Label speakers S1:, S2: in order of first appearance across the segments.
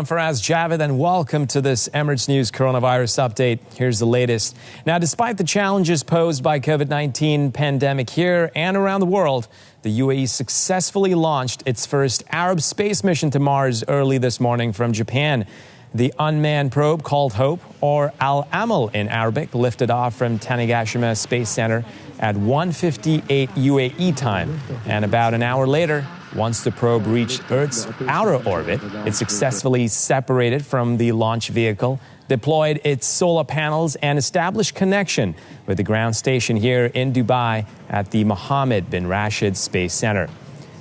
S1: I'm Faraz Javed, and welcome to this Emirates News coronavirus update. Here's the latest. Now, despite the challenges posed by COVID-19 pandemic here and around the world, the UAE successfully launched its first Arab space mission to Mars early this morning from Japan. The unmanned probe called Hope, or Al-Amal in Arabic, lifted off from Tanegashima Space Center at 1:58 UAE time. And about an hour later, once the probe reached Earth's outer orbit, it successfully separated from the launch vehicle, deployed its solar panels, and established connection with the ground station here in Dubai at the Mohammed bin Rashid Space Center.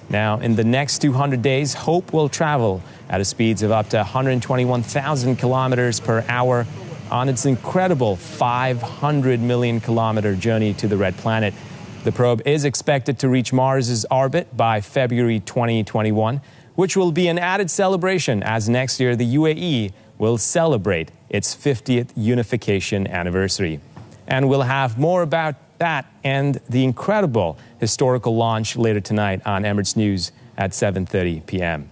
S1: Now, in the next 200 days, Hope will travel at a speeds of up to 121,000 kilometers per hour on its incredible 500 million kilometer journey to the Red Planet. The probe is expected to reach Mars's orbit by February 2021, which will be an added celebration as next year the UAE will celebrate its 50th unification anniversary. And we'll have more about that and the incredible historical launch later tonight on Emirates News at 7:30 p.m.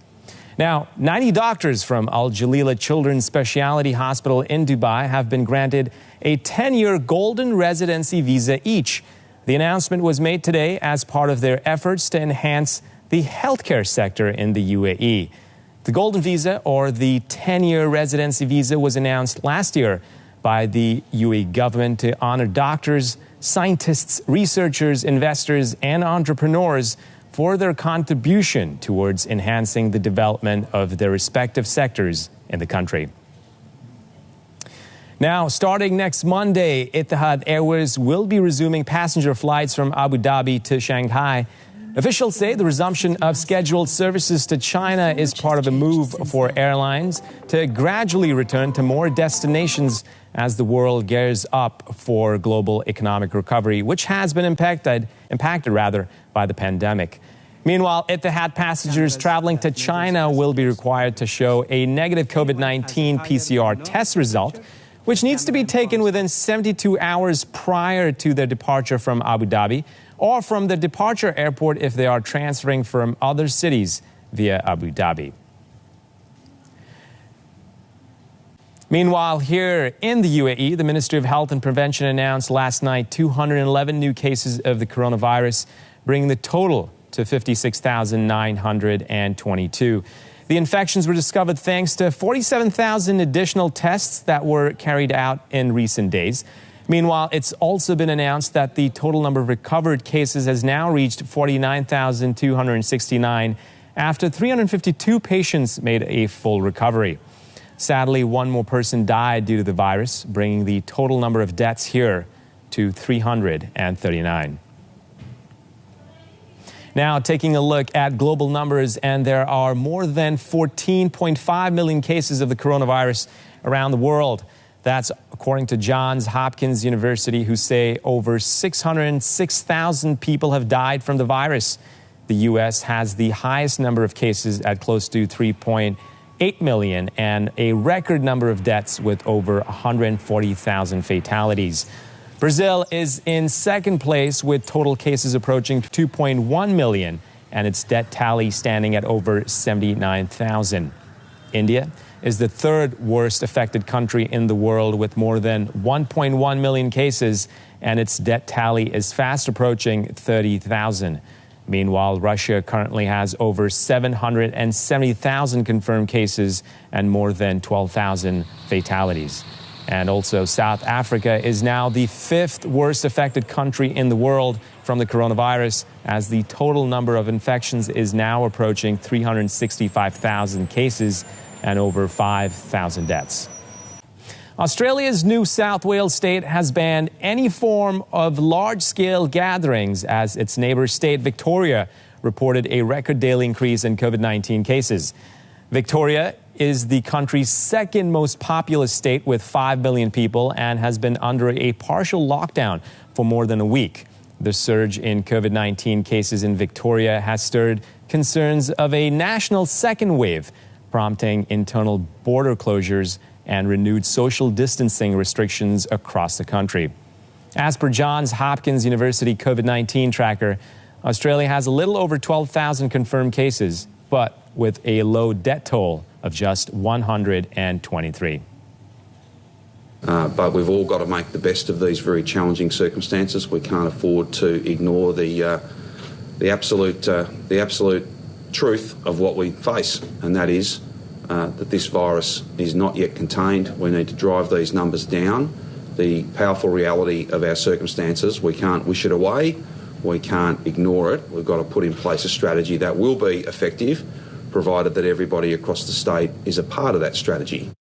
S1: Now, 90 doctors from Al Jalila Children's Specialty Hospital in Dubai have been granted a 10-year golden residency visa each. The announcement was made today as part of their efforts to enhance the healthcare sector in the UAE. The golden visa, or the 10-year residency visa, was announced last year by the UAE government to honor doctors, scientists, researchers, investors, and entrepreneurs for their contribution towards enhancing the development of their respective sectors in the country. Now, starting next Monday, Etihad Airways will be resuming passenger flights from Abu Dhabi to Shanghai. Officials say the resumption of scheduled services to China is part of a move for airlines to gradually return to more destinations as the world gears up for global economic recovery, which has been impacted by the pandemic. Meanwhile, Etihad passengers traveling to China will be required to show a negative COVID-19 PCR test result, which needs to be taken within 72 hours prior to their departure from Abu Dhabi or from the departure airport if they are transferring from other cities via Abu Dhabi. Meanwhile, here in the UAE, the Ministry of Health and Prevention announced last night 211 new cases of the coronavirus, bringing the total to 56,922. The infections were discovered thanks to 47,000 additional tests that were carried out in recent days. Meanwhile, it's also been announced that the total number of recovered cases has now reached 49,269 after 352 patients made a full recovery. Sadly, one more person died due to the virus, bringing the total number of deaths here to 339. Now, taking a look at global numbers, and there are more than 14.5 million cases of the coronavirus around the world. That's according to Johns Hopkins University, who say over 606,000 people have died from the virus. The U.S. has the highest number of cases at close to 3.8 million and a record number of deaths with over 140,000 fatalities. Brazil is in second place with total cases approaching 2.1 million and its death tally standing at over 79,000. India is the third worst affected country in the world with more than 1.1 million cases, and its death tally is fast approaching 30,000. Meanwhile, Russia currently has over 770,000 confirmed cases and more than 12,000 fatalities. And also, South Africa is now the fifth worst affected country in the world from the coronavirus, as the total number of infections is now approaching 365,000 cases and over 5,000 deaths. Australia's New South Wales state has banned any form of large-scale gatherings as its neighbour state, Victoria, reported a record daily increase in COVID-19 cases. Victoria is the country's second most populous state with 5 million people and has been under a partial lockdown for more than a week. The surge in COVID-19 cases in Victoria has stirred concerns of a national second wave, prompting internal border closures and renewed social distancing restrictions across the country. As per Johns Hopkins University COVID-19 tracker, Australia has a little over 12,000 confirmed cases, but with a low death toll of just 123.
S2: But we've all got to make the best of these very challenging circumstances. We can't afford to ignore the absolute truth of what we face, and that is that this virus is not yet contained. We need to drive these numbers down. The powerful reality of our circumstances, we can't wish it away. We can't ignore it. We've got to put in place a strategy that will be effective, provided that everybody across the state is a part of that strategy.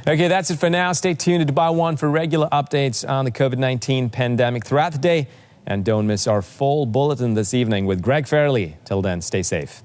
S1: Okay, that's it for now. Stay tuned to Dubai One for regular updates on the COVID-19 pandemic throughout the day. And don't miss our full bulletin this evening with Greg Fairley. Till then, stay safe.